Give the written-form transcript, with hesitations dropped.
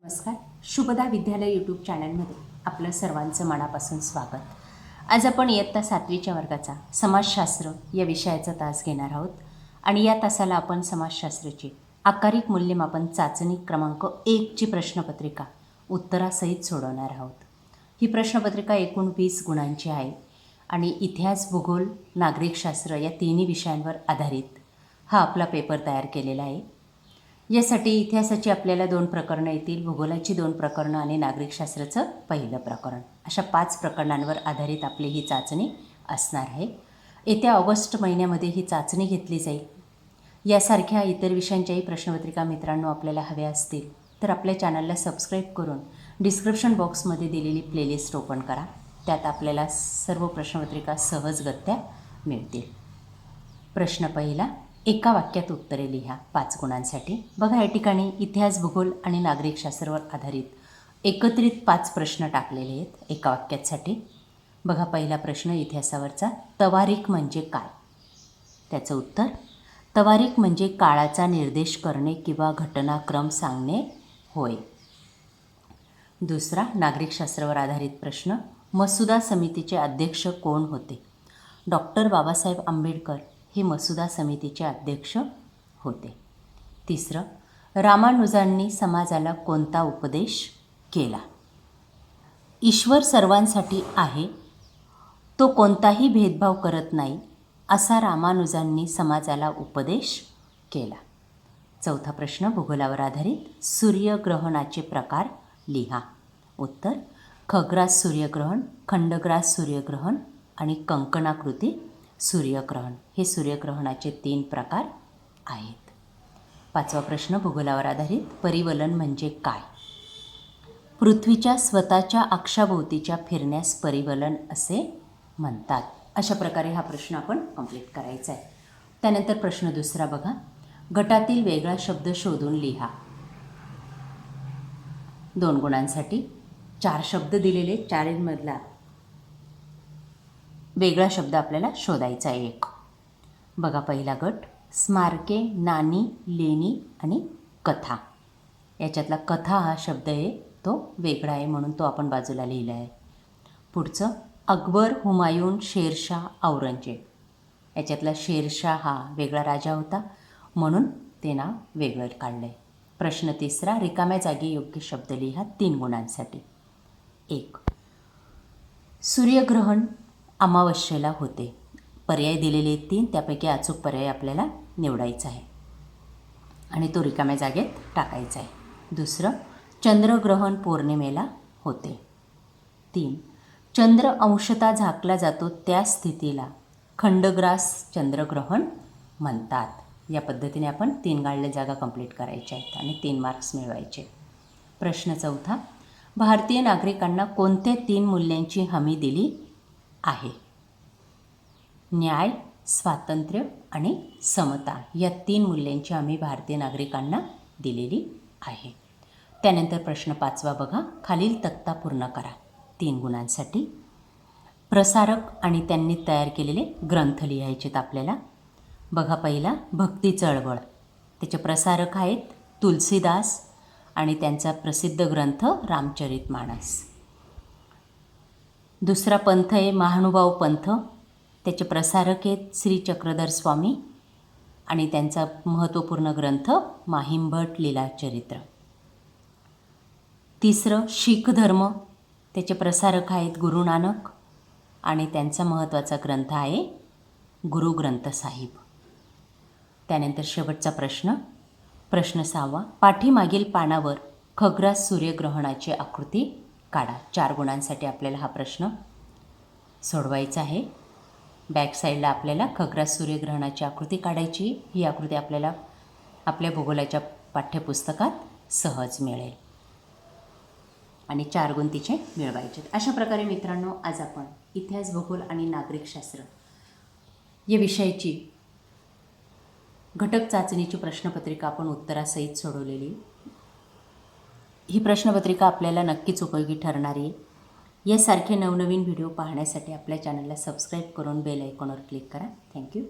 नमस्कार. शुभदा विद्यालय यूट्यूब चॅनलमध्ये आपलं सर्वांचं मनापासून स्वागत. आज आपण इयत्ता 7वीच्या वर्गाचा समाजशास्त्र या विषयाचा तास घेणार आहोत आणि या तासाला आपण समाजशास्त्राची आकारिक मूल्यमापन चाचणी क्रमांक 1ची प्रश्नपत्रिका उत्तरासहित सोडवणार आहोत. ही प्रश्नपत्रिका एकूण 20 गुणांची आहे आणि इतिहास, भूगोल, नागरिकशास्त्र या तिन्ही विषयांवर आधारित हा आपला पेपर तयार केलेला आहे. यासाठी इतिहासाची आपल्याला 2 प्रकरणं येतील, भूगोलाची 2 प्रकरणं आणि नागरिकशास्त्राचं पहिलं प्रकरण. अशा 5 प्रकरणांवर आधारित आपली ही चाचणी असणार आहे. येत्या ऑगस्ट महिन्यामध्ये ही चाचणी घेतली जाईल. यासारख्या इतर विषयांच्याही प्रश्नपत्रिका मित्रांनो आपल्याला हव्या असतील तर आपल्या चॅनलला सबस्क्राईब करून डिस्क्रिप्शन बॉक्समध्ये दिलेली प्लेलिस्ट ओपन करा. त्यात आपल्याला सर्व प्रश्नपत्रिका सहजगत्या मिळतील. प्रश्न पहिला, एका वाक्यात उत्तरे लिहा 5 गुणांसाठी. बघा, या ठिकाणी इतिहास, भूगोल आणि नागरिकशास्त्रावर आधारित एकत्रित 5 प्रश्न टाकलेले आहेत एका वाक्यासाठी. बघा, पहिला प्रश्न इतिहासावरचा, तवारीख म्हणजे काय? त्याचं उत्तर, तवारीख म्हणजे काळाचा निर्देश करणे किंवा घटनाक्रम सांगणे होय. दुसरा, नागरिकशास्त्रावर आधारित प्रश्न, मसुदा समितीचे अध्यक्ष कोण होते? डॉक्टर बाबासाहेब आंबेडकर हे मसुदा समितीचे अध्यक्ष होते. तिसरं, रामानुजांनी समाजाला कोणता उपदेश केला? ईश्वर सर्वांसाठी आहे, तो कोणताही भेदभाव करत नाही, असा रामानुजांनी समाजाला उपदेश केला. चौथा प्रश्न भूगोलावर आधारित, सूर्यग्रहणाचे प्रकार लिहा. उत्तर, खग्रास सूर्यग्रहण, खंडग्रास सूर्यग्रहण आणि कंकणाकृती सूर्यग्रहण हे सूर्यग्रहणाचे 3 प्रकार आहेत. पाचवा प्रश्न भूगोलावर आधारित, परिवलन म्हणजे काय? पृथ्वीच्या स्वतःच्या अक्षाभोवतीच्या फिरण्यास परिवलन असे म्हणतात. अशा प्रकारे हा प्रश्न आपण कंप्लीट करायचा आहे. त्यानंतर प्रश्न दुसरा बघा, गटातील वेगळा शब्द शोधून लिहा 2 गुणांसाठी. 4 शब्द दिलेले, 4मधला वेगळा शब्द आपल्याला शोधायचा आहे 1. बघा, पहिला गट, स्मारके, नाणी, लेणी आणि कथा. याच्यातला कथा हा शब्द आहे तो वेगळा आहे म्हणून तो आपण बाजूला लिहिला आहे. पुढचं, अकबर, हुमायून, शेरशाह, औरंगजेब. याच्यातला शेरशाह हा वेगळा राजा होता म्हणून ते नाव वेगळं काढलं आहे. प्रश्न तिसरा, रिकाम्या जागी योग्य शब्द लिहा 3 गुणांसाठी. 1, सूर्यग्रहण अमावस्येला होते. पर्याय दिलेले 3, त्यापैकी अचूक पर्याय आपल्याला निवडायचा आहे आणि तो रिकाम्या जागेत टाकायचा आहे. दुसरं, चंद्रग्रहण पौर्णिमेला होते. 3, चंद्र अंशतः झाकला जातो त्या स्थितीला खंडग्रास चंद्रग्रहण म्हणतात. या पद्धतीने आपण 3 गाळल्या जागा कंप्लीट करायच्या आहेत आणि 3 मार्क्स मिळवायचे. प्रश्न चौथा, भारतीय नागरिकांना कोणत्या 3 मूल्यांची हमी दिली आहे? न्याय, स्वातंत्र्य आणि समता या 3 मूल्यांची हमी भारतीय नागरिकांना दिलेली आहे. त्यानंतर प्रश्न 5वा बघा, खालील तक्ता पूर्ण करा 3 गुणांसाठी. प्रसारक आणि त्यांनी तयार केलेले ग्रंथ लिहायचेत आपल्याला. बघा, पहिला भक्ती चळवळ, त्याचे प्रसारक आहेत तुलसीदास आणि त्यांचा प्रसिद्ध ग्रंथ रामचरितमानस. दुसरा पंथ आहे महानुभाव पंथ, त्याचे प्रसारक आहेत श्री चक्रधर स्वामी आणि त्यांचा महत्त्वपूर्ण ग्रंथ माहिमभट लीलाचरित्र. तिसरं शीख धर्म, त्याचे प्रसारक आहेत गुरु नानक आणि त्यांचा महत्त्वाचा ग्रंथ आहे गुरु ग्रंथ साहिब. त्यानंतर शेवटचा प्रश्न 6वा, पाठीमागील पानावर खग्रास सूर्यग्रहणाची आकृती काढा. 4 गुणांसाठी आपल्याला हा प्रश्न सोडवायचा आहे. बॅक साईडला आपल्याला खग्रास सूर्यग्रहणाची आकृती काढायची. ही आकृती आपल्याला आपल्या भूगोलाच्या पाठ्यपुस्तकात सहज मिळेल आणि 4 गुण तिचे मिळवायचे. अशा प्रकारे मित्रांनो, आज आपण इतिहास, भूगोल आणि नागरिकशास्त्र या विषयाची घटक चाचणीची प्रश्नपत्रिका आपण उत्तरासहित सोडवलेली. ही प्रश्नपत्रिका आपल्याला नक्कीच उपयोगी ठरणार आहे. यासारखे नवनवीन व्हिडिओ पाहण्यासाठी आपल्या चॅनलला सबस्क्राईब करून बेल आयकॉनवर क्लिक करा. थँक्यू.